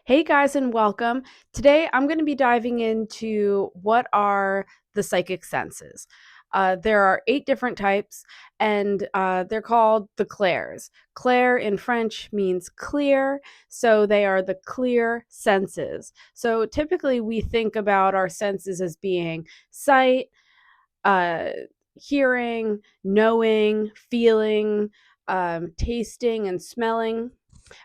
Hey guys, and welcome. Today I'm going to be diving into what are the psychic senses. There are 8 different types, and they're called the clairs. Clair in French means clear, so they are the clear senses. So typically we think about our senses as being sight, uh, hearing, knowing, feeling, tasting, and smelling.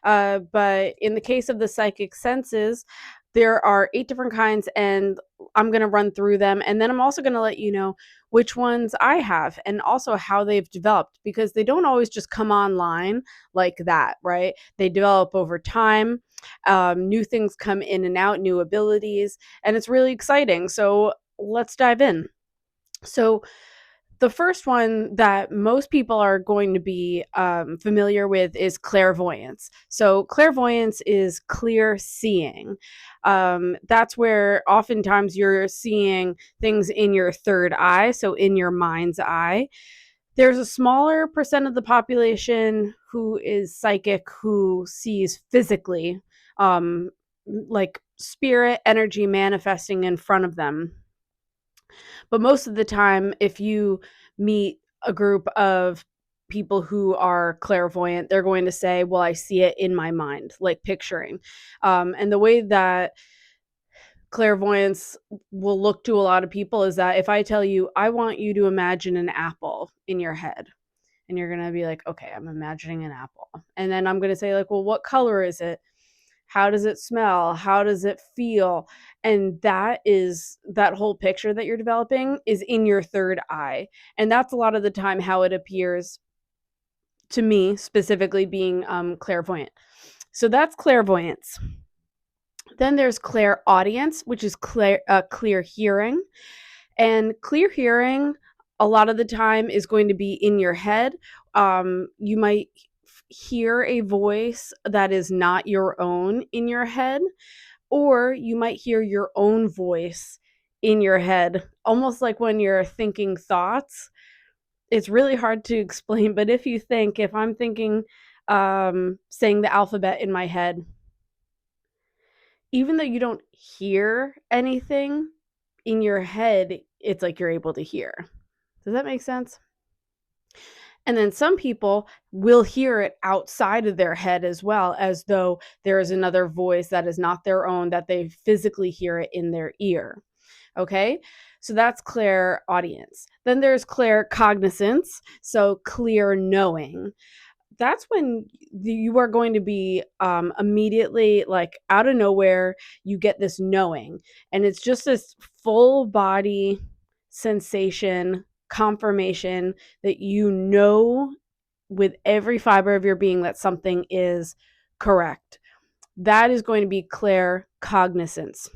But in the case of the psychic senses, there are 8 different kinds, and I'm going to run through them. And then I'm also going to let you know which ones I have and also how they've developed, because they don't always just come online like that, right? They develop over time. New things come in and out, new abilities, and it's really exciting. So let's dive in. So, the first one that most people are going to be familiar with is clairvoyance. So, clairvoyance is clear seeing. That's where oftentimes you're seeing things in your third eye, so in your mind's eye. There's a smaller percent of the population who is psychic who sees physically, like spirit energy manifesting in front of them. But most of the time, if you meet a group of people who are clairvoyant, they're going to say, well, I see it in my mind, like picturing. And the way that clairvoyance will look to a lot of people is that if I tell you, I want you to imagine an apple in your head, and you're going to be like, okay, I'm imagining an apple. And then I'm going to say, like, well, what color is it? How does it smell? How does it feel? And that whole picture that you're developing is in your third eye. And that's a lot of the time how it appears to me, specifically being clairvoyant. So that's clairvoyance. Then there's clairaudience, which is clear hearing. And clear hearing, a lot of the time, is going to be in your head. You might hear a voice that is not your own in your head, or you might hear your own voice in your head, almost like when you're thinking thoughts. It's really hard to explain, but if I'm thinking, saying the alphabet in my head, even though you don't hear anything in your head, it's like you're able to hear. Does that make sense? And then some people will hear it outside of their head as well, as though there is another voice that is not their own, that they physically hear it in their ear. Okay. So that's clairaudience. Then there's claircognizance. So clear knowing. That's when you are going to be immediately, like out of nowhere, you get this knowing. And it's just this full body sensation, confirmation that you know with every fiber of your being that something is correct. That is going to be claircognizance.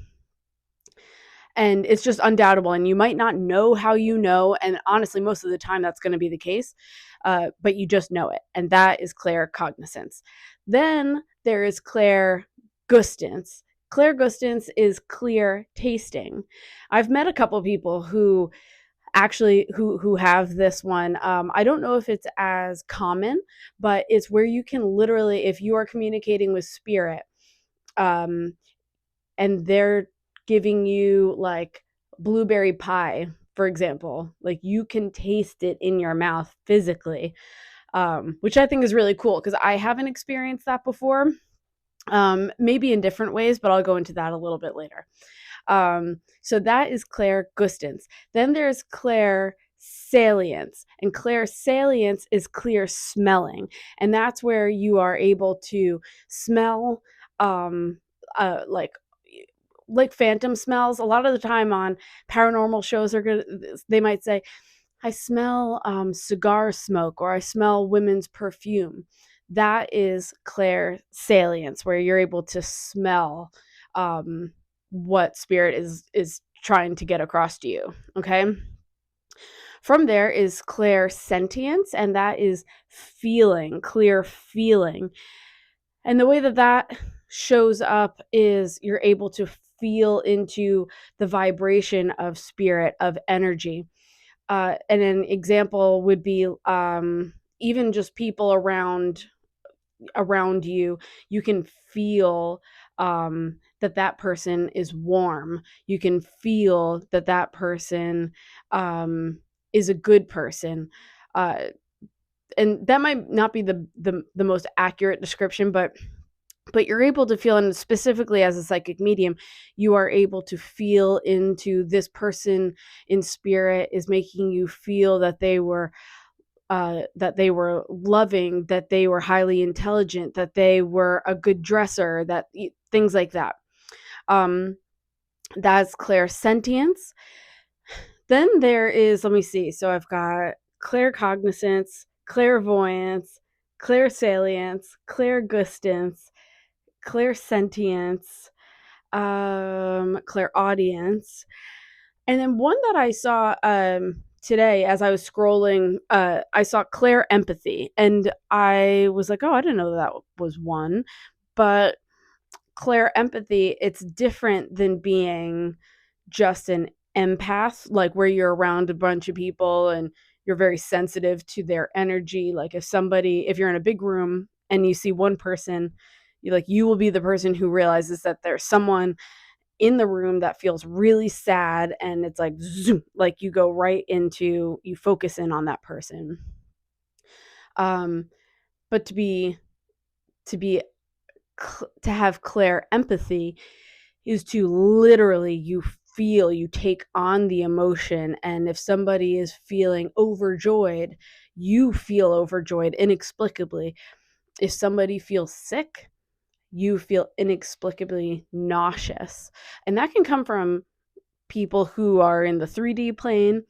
And it's just undoubtable. And you might not know how you know. And honestly, most of the time, that's going to be the case. But you just know it. And that is claircognizance. Then there is clairgustance. Clairgustance is clear tasting. I've met a couple of people who actually who have this one. I don't know if it's as common, but it's where you can literally, if you are communicating with spirit, um, and they're giving you like blueberry pie, for example, like you can taste it in your mouth physically, which I think is really cool because I haven't experienced that before. Maybe in different ways, but I'll go into that a little bit later. So that is clairgustance. Then there's clairsalience, and clairsalience is clear smelling, and that's where you are able to smell, um, like phantom smells. A lot of the time on paranormal shows, they might say, I smell cigar smoke, or I smell women's perfume. That is clairsalience, where you're able to smell what spirit is trying to get across to you. Okay. From there is clairsentience, and that is feeling, clear feeling. And the way that that shows up is you're able to feel into the vibration of spirit, of energy. And an example would be even just people around around you, you can feel that person is warm. You can feel that person is a good person. Uh, and that might not be the most accurate description, but you're able to feel, and specifically as a psychic medium, you are able to feel into this person in spirit is making you feel that they were loving, that they were highly intelligent, that they were a good dresser, things like that. That's clairsentience. Then there is, let me see. So I've got claircognizance, clairvoyance, clairsalience, clairgustance, clairsentience, clairaudience. And then one that I saw today as I was scrolling, I saw Claire empathy, and I was like, oh, I didn't know that was one. But Claire empathy, it's different than being just an empath, like where you're around a bunch of people and you're very sensitive to their energy. Like if you're in a big room and you see one person, you will be the person who realizes that there's someone in the room that feels really sad, and it's like zoom, like you go right into, you focus in on that person. But to have Claire empathy is to literally, you take on the emotion, and if somebody is feeling overjoyed, you feel overjoyed inexplicably. If somebody feels sick, you feel inexplicably nauseous. And that can come from people who are in the 3D plane,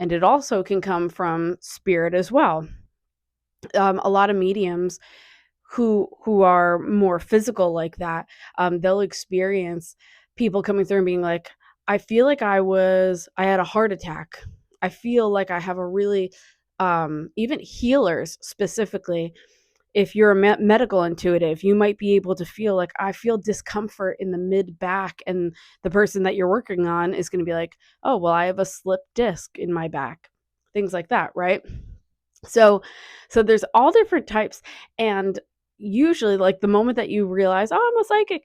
and it also can come from spirit as well. A lot of mediums who are more physical like that, they'll experience people coming through and being like, I feel like I had a heart attack. I feel like I have a really, even healers specifically, if you're a medical intuitive, you might be able to feel like, I feel discomfort in the mid back, and the person that you're working on is going to be like, oh, well, I have a slipped disc in my back, things like that, right? So there's all different types, and usually, like, the moment that you realize, oh, I'm a psychic,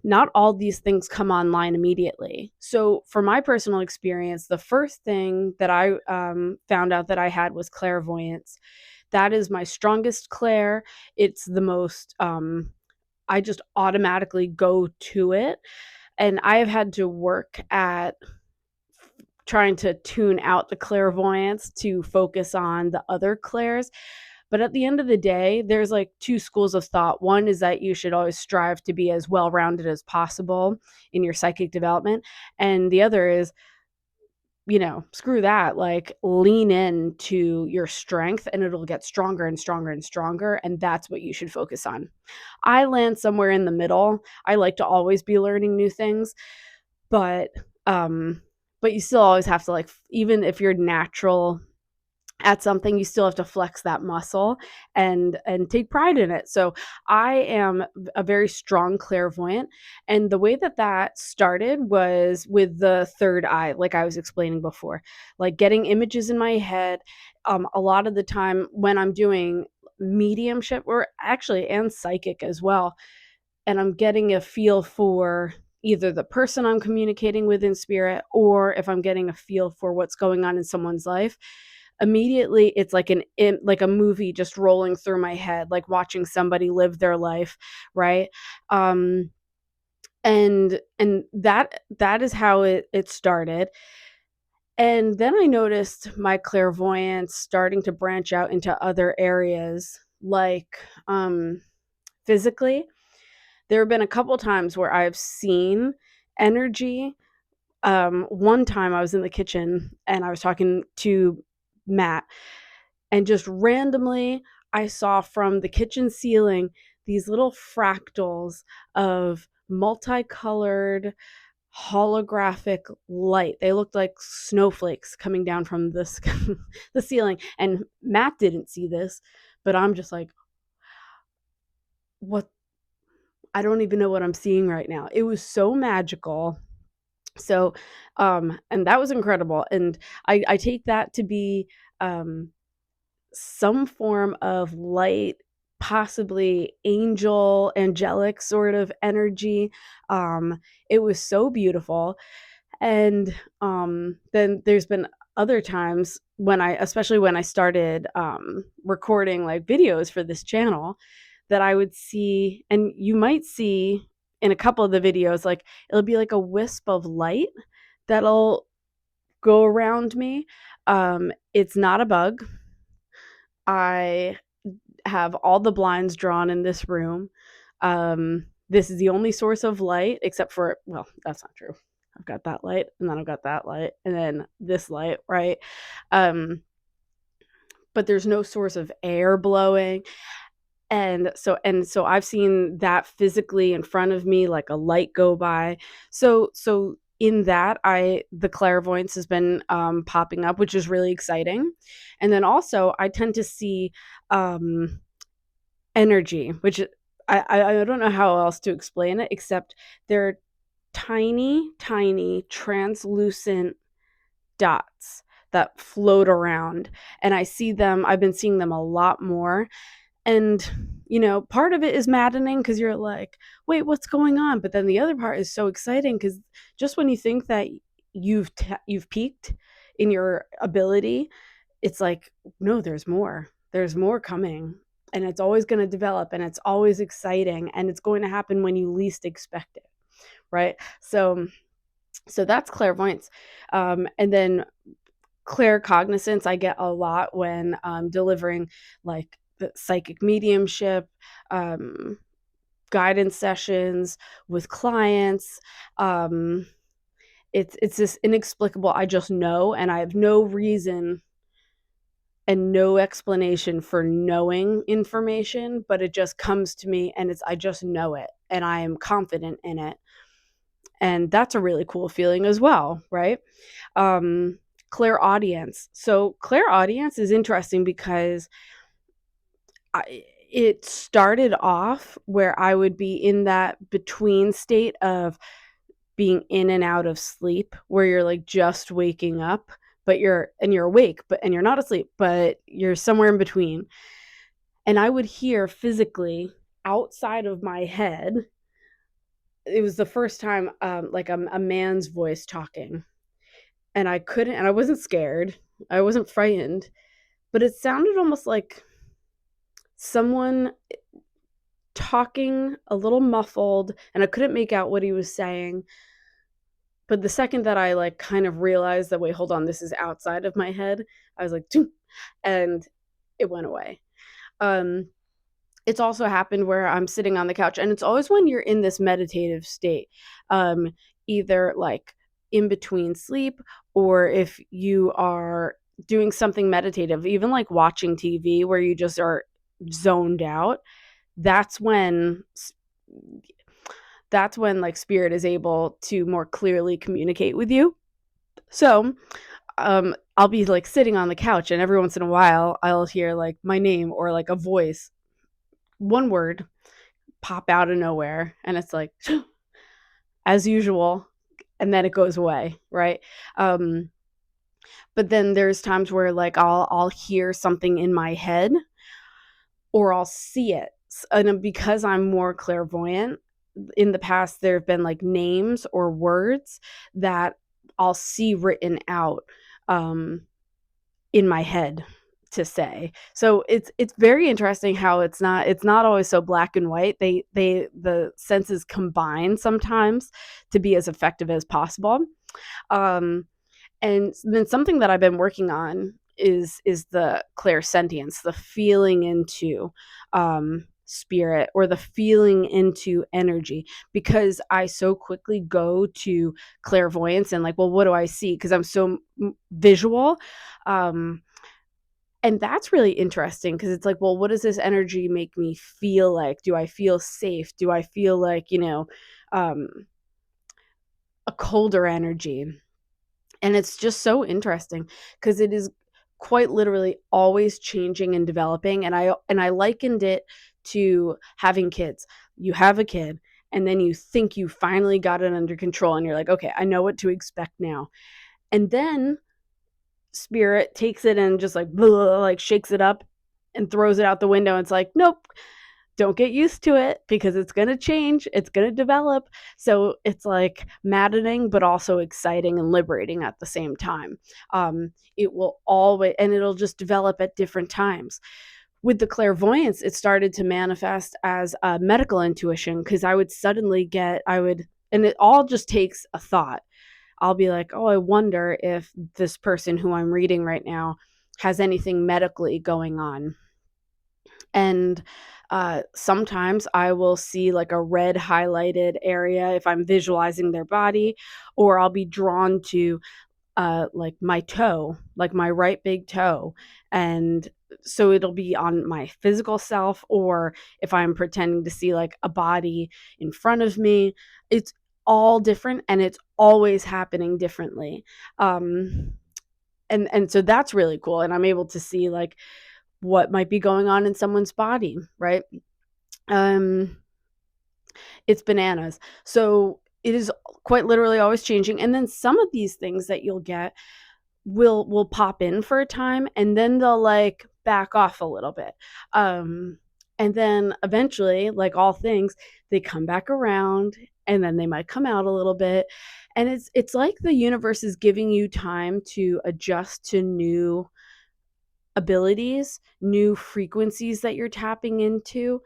not all these things come online immediately. So for my personal experience, the first thing that I found out that I had was clairvoyance. That is my strongest clair. It's the most, I just automatically go to it. And I have had to work at trying to tune out the clairvoyance to focus on the other clairs. But at the end of the day, there's like two schools of thought. One is that you should always strive to be as well rounded as possible in your psychic development. And the other is, screw that. Like, lean into your strength and it'll get stronger and stronger and stronger. And that's what you should focus on. I land somewhere in the middle. I like to always be learning new things, but you still always have to, like, even if you're natural at something, you still have to flex that muscle and take pride in it. So I am a very strong clairvoyant, and the way that started was with the third eye, like I was explaining before, like getting images in my head. A lot of the time when I'm doing mediumship, or actually and psychic as well, and I'm getting a feel for either the person I'm communicating with in spirit, or if I'm getting a feel for what's going on in someone's life, immediately it's like like a movie just rolling through my head, like watching somebody live their life, right? And that is how it started. And then I noticed my clairvoyance starting to branch out into other areas, like physically. There have been a couple times where I've seen energy. One time I was in the kitchen and I was talking to Matt, and just randomly I saw from the kitchen ceiling these little fractals of multicolored holographic light. They looked like snowflakes coming down from this the ceiling. And Matt didn't see this, but I'm just like, what? I don't even know what I'm seeing right now. It was so magical. So, and that was incredible. And I take that to be, some form of light possibly angelic sort of energy. It was so beautiful. And then there's been other times especially when I started recording like videos for this channel, that I would see, and you might see in a couple of the videos, like it'll be like a wisp of light that'll go around me. It's not a bug. I have all the blinds drawn in this room. This is the only source of light, except for, well, that's not true. I've got that light, and then I've got that light, and then this light, right? Um, but there's no source of air blowing. And so I've seen that physically in front of me, like a light go by. So in that, the clairvoyance has been popping up, which is really exciting. And then also I tend to see energy, which I don't know how else to explain it, except they're tiny, tiny, translucent dots that float around. And I've been seeing them a lot more. And, part of it is maddening because you're like, wait, what's going on? But then the other part is so exciting because just when you think that you've peaked in your ability, it's like, no, there's more. There's more coming. And it's always going to develop, and it's always exciting, and it's going to happen when you least expect it. Right. So that's clairvoyance. And then claircognizance, I get a lot when delivering like the psychic mediumship, guidance sessions with clients. It's this inexplicable, I just know, and I have no reason and no explanation for knowing information, but it just comes to me, and I just know it, and I am confident in it. And that's a really cool feeling as well, right? Clairaudience. So clairaudience is interesting because it started off where I would be in that between state of being in and out of sleep, where you're like just waking up, but you're awake, and you're not asleep, but you're somewhere in between. And I would hear physically outside of my head. It was the first time, like a man's voice talking, and I wasn't scared. I wasn't frightened, but it sounded almost like someone talking a little muffled, and I couldn't make out what he was saying. But the second that I like kind of realized that, wait, hold on, this is outside of my head, I was like, "Toom," and it went away. It's also happened where I'm sitting on the couch, and it's always when you're in this meditative state, either like in between sleep, or if you are doing something meditative, even like watching TV where you just are zoned out. That's when like spirit is able to more clearly communicate with you. So I'll be like sitting on the couch, and every once in a while I'll hear like my name, or like a voice, one word pop out of nowhere, and it's like as usual, and then it goes away, right? But then there's times where like I'll hear something in my head, or I'll see it. And because I'm more clairvoyant, in the past there have been like names or words that I'll see written out in my head to say. So it's very interesting how it's not always so black and white. The senses combine sometimes to be as effective as possible. And then something that I've been working on is the clairsentience, the feeling into spirit, or the feeling into energy, because I so quickly go to clairvoyance and like, well, what do I see? Because I'm so visual. And that's really interesting, because it's like, well, what does this energy make me feel like? Do I feel safe? Do I feel like, a colder energy? And it's just so interesting because it is quite literally always changing and developing. And I likened it to having kids. You have a kid, and then you think you finally got it under control, and you're like, okay, I know what to expect now. And then spirit takes it and just like blah, like shakes it up and throws it out the window. It's like, nope, don't get used to it because it's going to change, it's going to develop. So it's like maddening, but also exciting and liberating at the same time. It will always, and it'll just develop at different times. With the clairvoyance, it started to manifest as a medical intuition because and it all just takes a thought. I'll be like, oh, I wonder if this person who I'm reading right now has anything medically going on. And sometimes I will see like a red highlighted area if I'm visualizing their body, or I'll be drawn to like my toe, like my right big toe. And so it'll be on my physical self, or if I'm pretending to see like a body in front of me, it's all different and it's always happening differently. And so that's really cool. And I'm able to see like what might be going on in someone's body, right? Um, it's bananas. So it is quite literally always changing. And then some of these things that you'll get will pop in for a time and then they'll like back off a little bit. And then eventually, like all things, they come back around and then they might come out a little bit. And it's like the universe is giving you time to adjust to new abilities, new frequencies that you're tapping into.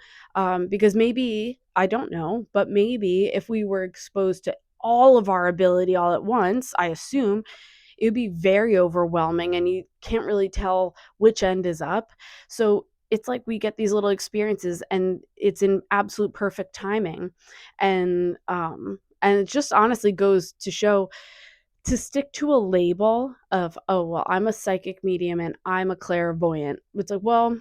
Because maybe, I don't know, but maybe if we were exposed to all of our ability all at once, I assume it would be very overwhelming and you can't really tell which end is up. So it's like we get these little experiences and it's in absolute perfect timing. And it just honestly goes to show to stick to a label of, oh, well, I'm a psychic medium and I'm a clairvoyant. It's like, well,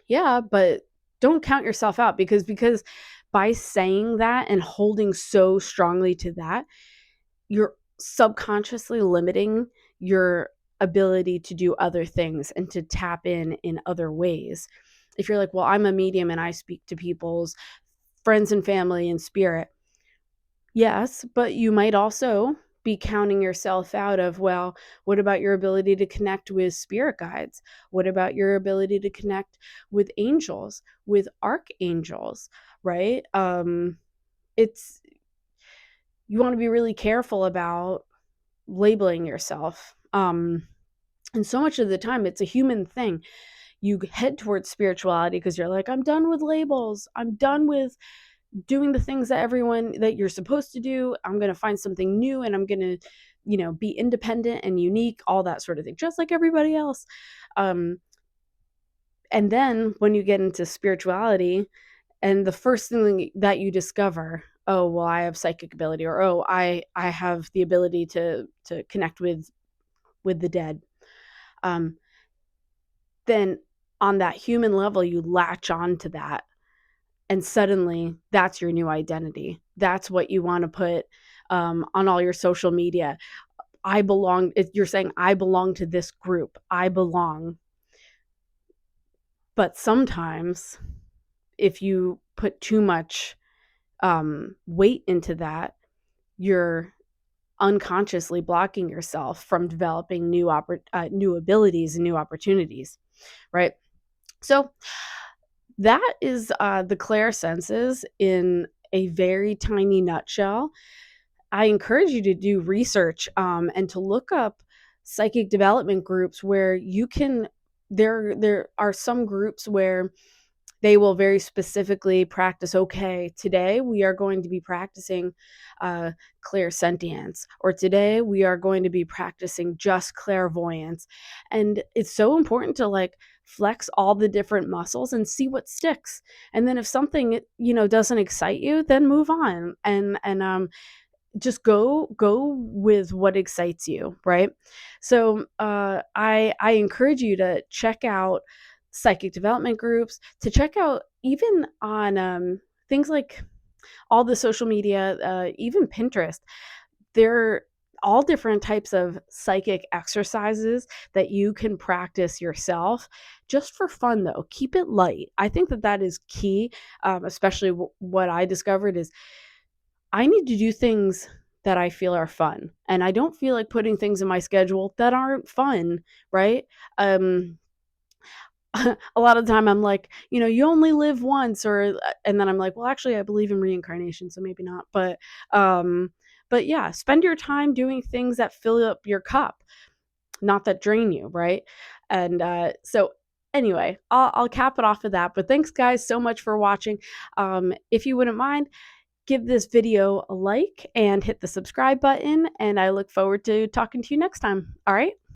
yeah, but don't count yourself out because by saying that and holding so strongly to that, you're subconsciously limiting your ability to do other things and to tap in other ways. If you're like, well, I'm a medium and I speak to people's friends and family in spirit. Yes, but you might also be counting yourself out of, well, what about your ability to connect with spirit guides? What about your ability to connect with angels, with archangels, right? It's You want to be really careful about labeling yourself. And so much of the time, it's a human thing. You head towards spirituality because you're like, I'm done with labels. I'm done with doing the things that you're supposed to do. I'm going to find something new and I'm going to, be independent and unique, all that sort of thing, just like everybody else. Um, and then when you get into spirituality and the first thing that you discover, oh, well, I have psychic ability, or, oh, I have the ability to connect with the dead. Then on that human level, you latch on to that. And suddenly that's your new identity. That's what you want to put on all your social media. You're saying, I belong to this group. I belong. But sometimes if you put too much weight into that, you're unconsciously blocking yourself from developing new abilities and new opportunities, right? So that is the clairsenses in a very tiny nutshell. I encourage you to do research and to look up psychic development groups where you can. There are some groups where they will very specifically practice, okay, today we are going to be practicing clairsentience, or today we are going to be practicing just clairvoyance. And it's so important to like flex all the different muscles and see what sticks. And then if something, doesn't excite you, then move on and just go with what excites you, right? So I encourage you to check out psychic development groups, to check out even on things like all the social media, even Pinterest. There all different types of psychic exercises that you can practice yourself just for fun. Though keep it light. I think that is key. Especially what I discovered is I need to do things that I feel are fun. And I don't feel like putting things in my schedule that aren't fun, right? Um, a lot of the time I'm like, you only live once, and then I'm like, well, actually, I believe in reincarnation, so maybe not. But yeah, spend your time doing things that fill up your cup, not that drain you, right? And so anyway, I'll cap it off of that. But thanks, guys, so much for watching. If you wouldn't mind, give this video a like and hit the subscribe button. And I look forward to talking to you next time. All right.